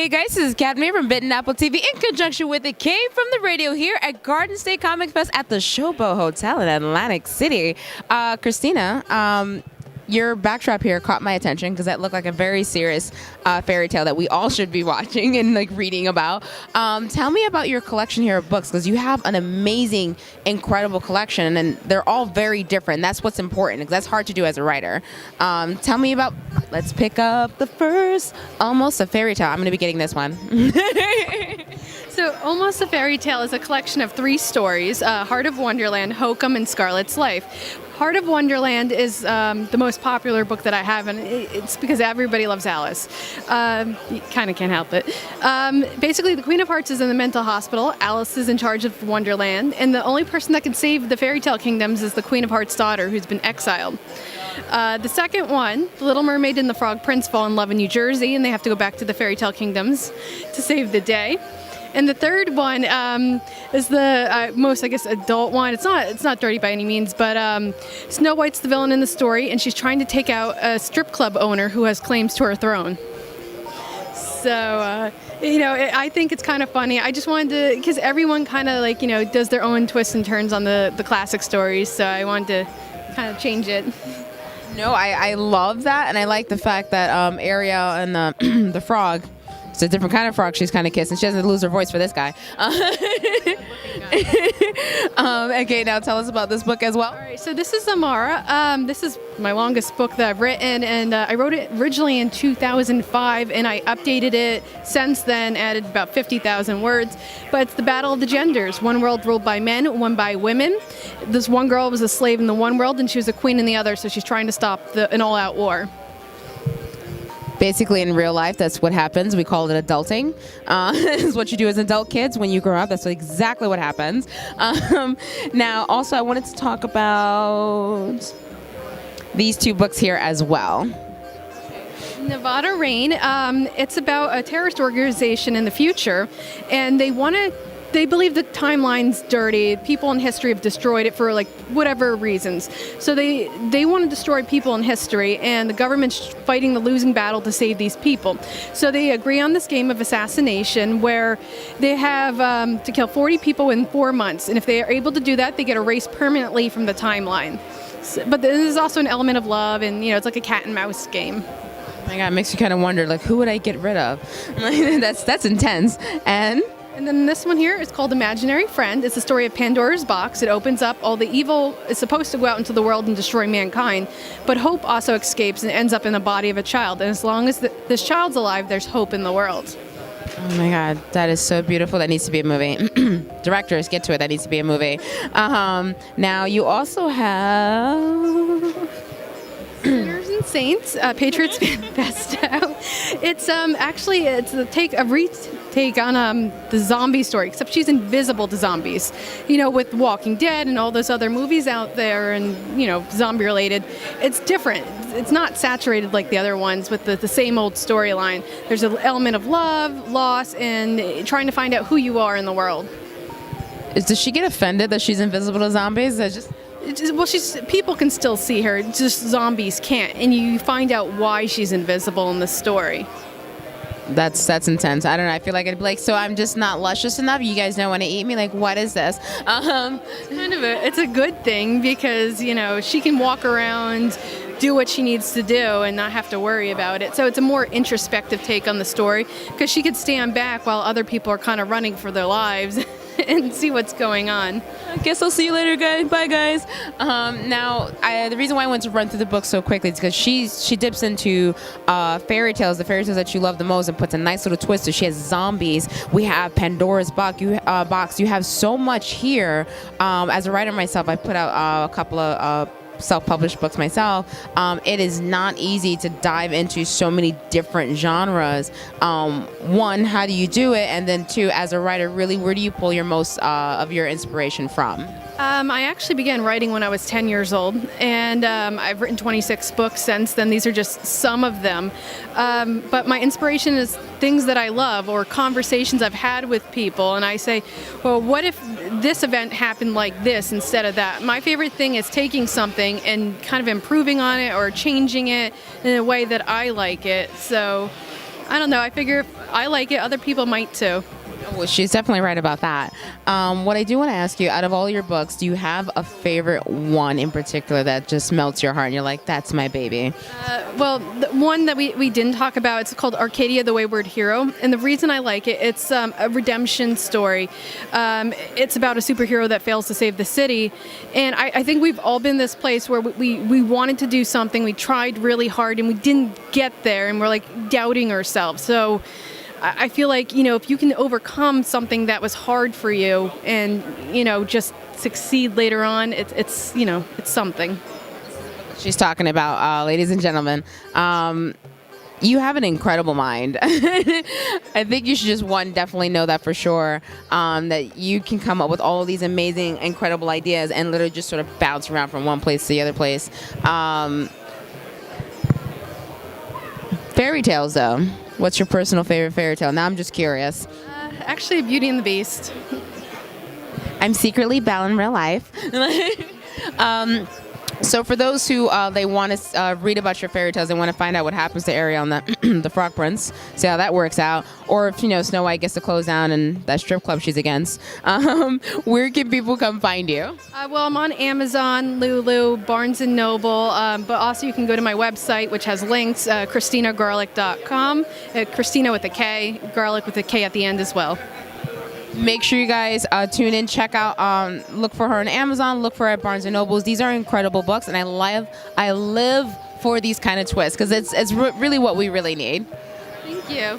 Hey guys, this is Cadma from Bitten Apple TV in conjunction with the K from the radio here at Garden State Comic Fest at the Showboat Hotel in Atlantic City. Kristina, your backdrop here caught my attention because that looked like a very serious fairy tale that we all should be watching and like reading about. Tell me about your collection here of books, because you have an amazing, incredible collection, and they're all very different. That's what's important, because that's hard to do as a writer. Tell me about, let's pick up the first, Almost a Fairy Tale. I'm going to be getting this one. So Almost a Fairy Tale is a collection of 3 stories, Heart of Wonderland, Hokum, and Scarlet's Life. Heart of Wonderland is the most popular book that I have, and it's because everybody loves Alice. You kind of can't help it. Basically, the Queen of Hearts is in the mental hospital. Alice is in charge of Wonderland, and the only person that can save the fairy tale kingdoms is the Queen of Hearts' daughter, who's been exiled. The second one, The Little Mermaid and the Frog Prince fall in love in New Jersey, and they have to go back to the fairy tale kingdoms to save the day. And the third one is the most, I guess, adult one. It's not dirty by any means, but Snow White's the villain in the story, and she's trying to take out a strip club owner who has claims to her throne. So, I think it's kind of funny. I just wanted to, because everyone kind of like, does their own twists and turns on the classic stories, so I wanted to kind of change it. No, I love that, and I like the fact that Ariel and the frog, it's a different kind of frog she's kind of kissing. She doesn't lose her voice for this guy. Okay, now tell us about this book as well. All right, so this is Amara. This is my longest book that I've written, and I wrote it originally in 2005, and I updated it since then, added about 50,000 words. But it's the battle of the genders. One world ruled by men, one by women. This one girl was a slave in the one world, and she was a queen in the other, so she's trying to stop an all-out war. Basically, in real life, that's what happens. We call it adulting. It's what you do as adult kids when you grow up. That's exactly what happens. Now, also, I wanted to talk about these 2 books here as well. Nevada Rain, it's about a terrorist organization in the future, and they believe the timeline's dirty. People in history have destroyed it for like whatever reasons. So they want to destroy people in history, and the government's fighting the losing battle to save these people. So they agree on this game of assassination where they have to kill 40 people in 4 months. And if they are able to do that, they get erased permanently from the timeline. But there's also an element of love, and it's like a cat and mouse game. Oh my God, it makes you kind of wonder, like, who would I get rid of? That's intense. And then this one here is called Imaginary Friend. It's the story of Pandora's box. It opens up. All the evil is supposed to go out into the world and destroy mankind, but hope also escapes and ends up in the body of a child. And as long as this child's alive, there's hope in the world. Oh my God, that is so beautiful. That needs to be a movie. Directors, get to it. That needs to be a movie. Now, you also have Sinners and Saints, Patriots Manifesto. It's actually it's a retake on the zombie story, except she's invisible to zombies. With Walking Dead and all those other movies out there, and zombie related. It's different. It's not saturated like the other ones with the same old storyline. There's an element of love, loss, and trying to find out who you are in the world. Does she get offended that she's invisible to zombies? Well, people can still see her, just zombies can't, and you find out why she's invisible in the story. That's intense. I don't know. I feel like I'd be like, so I'm just not luscious enough? You guys don't want to eat me? Like, what is this? It's a good thing because, she can walk around, do what she needs to do and not have to worry about it. So it's a more introspective take on the story because she could stand back while other people are kind of running for their lives and see what's going on. I guess I'll see you later, guys. Bye, guys. Now, the reason why I wanted to run through the book so quickly is because she dips into fairy tales, the fairy tales that you love the most, and puts a nice little twist. So she has zombies. We have Pandora's box. You have so much here. As a writer myself, I put out a couple of self-published books myself. It is not easy to dive into so many different genres. One, how do you do it? And then 2, as a writer, really, where do you pull your most of your inspiration from? I actually began writing when I was 10 years old, and I've written 26 books since then. These are just some of them. But my inspiration is things that I love or conversations I've had with people, and I say, well, what if this event happened like this instead of that? My favorite thing is taking something and kind of improving on it or changing it in a way that I like it. So I don't know. I figure if I like it, other people might too. Well, she's definitely right about that. What I do want to ask you, out of all your books, do you have a favorite one in particular that just melts your heart and you're like, that's my baby? Well, the one that we didn't talk about, it's called Arcadia, the Wayward Hero. And the reason I like it, it's a redemption story. It's about a superhero that fails to save the city. And I think we've all been in this place where we wanted to do something, we tried really hard, and we didn't get there, and we're like doubting ourselves. So I feel like, if you can overcome something that was hard for you and, just succeed later on, it's something. She's talking about, ladies and gentlemen. You have an incredible mind. I think you should just, definitely know that for sure, that you can come up with all of these amazing, incredible ideas and literally just sort of bounce around from one place to the other place. Fairy tales, though. What's your personal favorite fairy tale? Now I'm just curious. Actually, Beauty and the Beast. I'm secretly Belle in real life. So for those who they want to read about your fairy tales, they want to find out what happens to Ariel and the Frog Prince, see how that works out, or if Snow White gets to close down and that strip club she's against, where can people come find you? Well, I'm on Amazon, Lulu, Barnes & Noble, but also you can go to my website, which has links, KristinaGarlick.com, Kristina with a K, Garlic with a K at the end as well. Make sure you guys tune in, check out, look for her on Amazon, look for her at Barnes & Nobles. These are incredible books, and I live for these kind of twists, because it's really what we really need. Thank you.